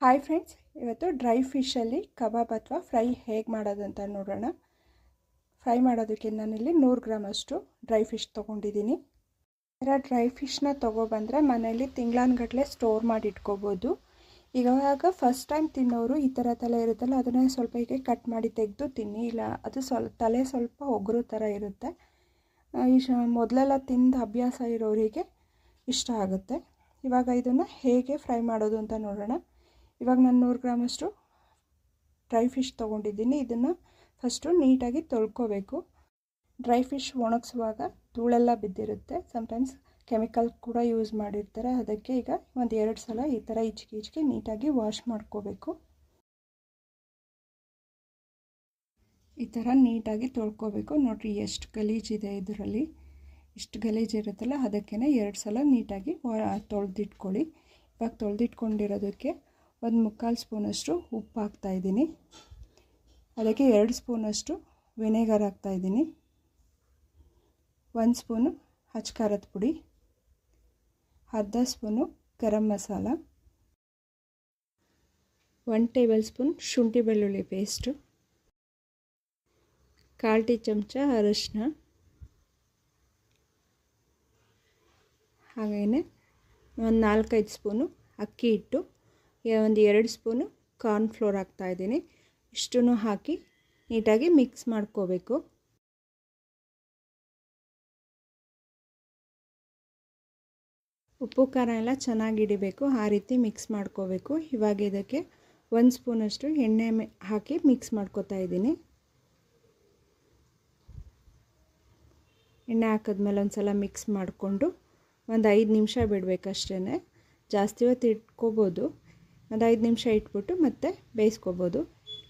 Hi friends, ಇವತ್ತು dry ಫಿಶಲ್ಲಿ ಕಬಾಬ್ ಅಥವಾ fry ಹೇಗೆ ಮಾಡೋದು ಅಂತ ನೋಡೋಣ. ಫ್ರೈ ಮಾಡೋದಕ್ಕೆ ನಾನಿಲ್ಲಿ 100 ಗ್ರಾಮ್ ಅಷ್ಟು ಡ್ರೈ ಫಿಶ್ ತೊಗೊಂಡಿದ್ದೀನಿ. ಡ್ರೈ ಫಿಶ್ನ ತೊಗೊಬಂದರೆ ಮನೆಯಲ್ಲಿ ತಿಂಗಳಾನ್ಗಟ್ಟಲೆ ಸ್ಟೋರ್ ಮಾಡಿ ಇಟ್ಕೋಬೋದು. ಇವಾಗ ಫಸ್ಟ್ ಟೈಮ್ ತಿನ್ನೋರು ಈ ಥರ ತಲೆ ಇರುತ್ತಲ್ಲ, ಅದನ್ನು ಸ್ವಲ್ಪ ಹೀಗೆ ಕಟ್ ಮಾಡಿ ತೆಗೆದು ತಿನ್ನಿ. ಇಲ್ಲ ಅದು ತಲೆ ಸ್ವಲ್ಪ ಒಗರು ಥರ ಇರುತ್ತೆ. ಮೊದಲೆಲ್ಲ ತಿಂದು ಅಭ್ಯಾಸ ಇರೋರಿಗೆ ಇಷ್ಟ ಆಗುತ್ತೆ. ಇವಾಗ ಇದನ್ನು ಹೇಗೆ ಫ್ರೈ ಮಾಡೋದು ಅಂತ ನೋಡೋಣ. ಇವಾಗ ನಾನು 100 ಗ್ರಾಮ್ ಅಷ್ಟು ಡ್ರೈ ಫಿಶ್ ತೊಗೊಂಡಿದ್ದೀನಿ. ಇದನ್ನು ಫಸ್ಟು ನೀಟಾಗಿ ತೊಳ್ಕೊಬೇಕು. ಡ್ರೈ ಫಿಶ್ ಒಣಗಿಸುವಾಗ ಧೂಳೆಲ್ಲ ಬಿದ್ದಿರುತ್ತೆ. ಸಮ್ಟೈಮ್ಸ್ ಕೆಮಿಕಲ್ ಕೂಡ ಯೂಸ್ ಮಾಡಿರ್ತಾರೆ. ಅದಕ್ಕೆ ಈಗ 1-2 ಸಲ ಈ ಥರ ಈಚೆಗೆ ನೀಟಾಗಿ ವಾಶ್ ಮಾಡ್ಕೋಬೇಕು. ಈ ಥರ ನೀಟಾಗಿ ತೊಳ್ಕೊಬೇಕು. ನೋಡಿರಿ ಎಷ್ಟು ಗಲೀಜಿದೆ ಇದರಲ್ಲಿ. ಇಷ್ಟು ಗಲೀಜಿರುತ್ತಲ್ಲ, ಅದಕ್ಕೇ 2 ಸಲ ನೀಟಾಗಿ ತೊಳೆದಿಟ್ಕೊಳ್ಳಿ. ಇವಾಗ ತೊಳೆದಿಟ್ಕೊಂಡಿರೋದಕ್ಕೆ 1/4 ಸ್ಪೂನಷ್ಟು ಉಪ್ಪು ಹಾಕ್ತಾಯಿದ್ದೀನಿ. ಅದಕ್ಕೆ 2 ಸ್ಪೂನಷ್ಟು ವಿನೆಗರ್ ಹಾಕ್ತಾಯಿದ್ದೀನಿ. 1 ಸ್ಪೂನು ಅಚ್ಚ ಪುಡಿ, ಅರ್ಧ spoon garam masala, 1 table spoon ಶುಂಠಿ ಬೆಳ್ಳುಳ್ಳಿ ಪೇಸ್ಟು, 1/4 ಟೀ ಚಮಚ ಅರಿಶಿನ, ಹಾಗೆಯೇ 4-5 ಸ್ಪೂನು ಅಕ್ಕಿ ಹಿಟ್ಟು, 2 ಸ್ಪೂನು ಕಾರ್ನ್ಫ್ಲೋರ್ ಹಾಕ್ತಾಯಿದ್ದೀನಿ. ಇಷ್ಟನ್ನು ಹಾಕಿ ನೀಟಾಗಿ ಮಿಕ್ಸ್ ಮಾಡ್ಕೋಬೇಕು. ಉಪ್ಪು ಖಾರ ಎಲ್ಲ ಚೆನ್ನಾಗಿ ಹಿಡಿಬೇಕು, ಆ ರೀತಿ ಮಿಕ್ಸ್ ಮಾಡ್ಕೋಬೇಕು. ಇವಾಗ ಇದಕ್ಕೆ 1 ಸ್ಪೂನಷ್ಟು ಎಣ್ಣೆ ಹಾಕಿ ಮಿಕ್ಸ್ ಮಾಡ್ಕೋತಾ ಇದ್ದೀನಿ. ಎಣ್ಣೆ ಹಾಕಿದ್ಮೇಲೆ ಒಂದು ಸಲ ಮಿಕ್ಸ್ ಮಾಡಿಕೊಂಡು ಒಂದು 5 ನಿಮಿಷ ಬಿಡಬೇಕಷ್ಟೇ. ಜಾಸ್ತಿ ಹೊತ್ತು ಇಟ್ಕೋಬೋದು. ಒಂದು 5 ನಿಮಿಷ ಇಟ್ಬಿಟ್ಟು ಮತ್ತೆ ಬೇಯಿಸ್ಕೋಬೋದು.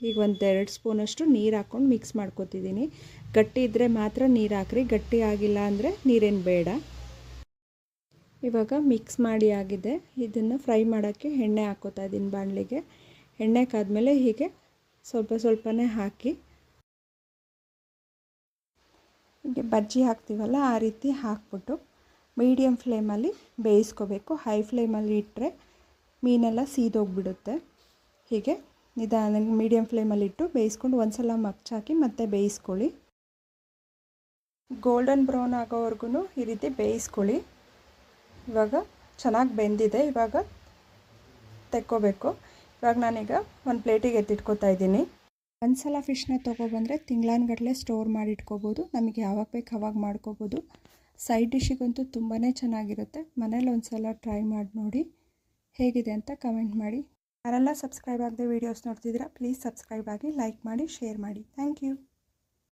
ಈಗ 1-2 ಸ್ಪೂನಷ್ಟು ನೀರು ಹಾಕ್ಕೊಂಡು ಮಿಕ್ಸ್ ಮಾಡ್ಕೋತಿದ್ದೀನಿ. ಗಟ್ಟಿ ಇದ್ದರೆ ಮಾತ್ರ ನೀರು ಹಾಕ್ರಿ, ಗಟ್ಟಿ ಆಗಿಲ್ಲ ಅಂದರೆ ನೀರೇನು ಬೇಡ. ಇವಾಗ ಮಿಕ್ಸ್ ಮಾಡಿ ಆಗಿದೆ. ಇದನ್ನು ಫ್ರೈ ಮಾಡೋಕ್ಕೆ ಎಣ್ಣೆ ಹಾಕ್ಕೋತಾ ಇದ್ದೀನಿ ಬಾಣಲಿಗೆ. ಎಣ್ಣೆ ಕಾದ್ಮೇಲೆ ಹೀಗೆ ಸ್ವಲ್ಪನೇ ಹಾಕಿ ಹೀಗೆ ಬಜ್ಜಿ ಹಾಕ್ತೀವಲ್ಲ ಆ ರೀತಿ ಹಾಕ್ಬಿಟ್ಟು ಮೀಡಿಯಮ್ ಫ್ಲೇಮಲ್ಲಿ ಬೇಯಿಸ್ಕೋಬೇಕು. ಹೈ ಫ್ಲೇಮಲ್ಲಿ ಇಟ್ಟರೆ ಮೀನೆಲ್ಲ ಸೀದೋಗಿಬಿಡುತ್ತೆ. ಹೀಗೆ ನಿಧಾನಕ್ಕೆ ಮೀಡಿಯಮ್ ಫ್ಲೇಮಲ್ಲಿಟ್ಟು ಬೇಯಿಸ್ಕೊಂಡು ಒಂದು ಸಲ ಮಗ್ಚಾಕಿ ಮತ್ತೆ ಬೇಯಿಸ್ಕೊಳ್ಳಿ. ಗೋಲ್ಡನ್ ಬ್ರೌನ್ ಆಗೋವರೆಗೂ ಈ ರೀತಿ ಬೇಯಿಸ್ಕೊಳ್ಳಿ. ಇವಾಗ ಚೆನ್ನಾಗಿ ಬೆಂದಿದೆ. ಇವಾಗ ತೆಕ್ಕೋಬೇಕು. ಇವಾಗ ನಾನೀಗ ಒಂದು ಪ್ಲೇಟಿಗೆ ಎತ್ತಿಟ್ಕೋತಾ ಇದ್ದೀನಿ. ಒಂದು ಸಲ ಫಿಶ್ನ ತೊಗೊಬಂದರೆ ತಿಂಗಳಾನ್ಗಟ್ಟಲೆ ಸ್ಟೋರ್ ಮಾಡಿ ಇಟ್ಕೋಬೋದು. ನಮಗೆ ಯಾವಾಗ ಬೇಕು ಆವಾಗ ಮಾಡ್ಕೋಬೋದು. ಸೈಡ್ ಡಿಶ್ಶಿಗಂತೂ ತುಂಬಾ ಚೆನ್ನಾಗಿರುತ್ತೆ. ಮನೇಲಿ ಒಂದು ಸಲ ಟ್ರೈ ಮಾಡಿ ನೋಡಿ, ಹೇಗಿದೆ ಅಂತ ಕಮೆಂಟ್ ಮಾಡಿ. ಯಾರೆಲ್ಲ ಸಬ್ಸ್ಕ್ರೈಬ್ ಆಗದೆ ವೀಡಿಯೋಸ್ ನೋಡ್ತಿದ್ದೀರಾ, ಪ್ಲೀಸ್ ಸಬ್ಸ್ಕ್ರೈಬ್ ಆಗಿ, ಲೈಕ್ ಮಾಡಿ, ಶೇರ್ ಮಾಡಿ. Thank you.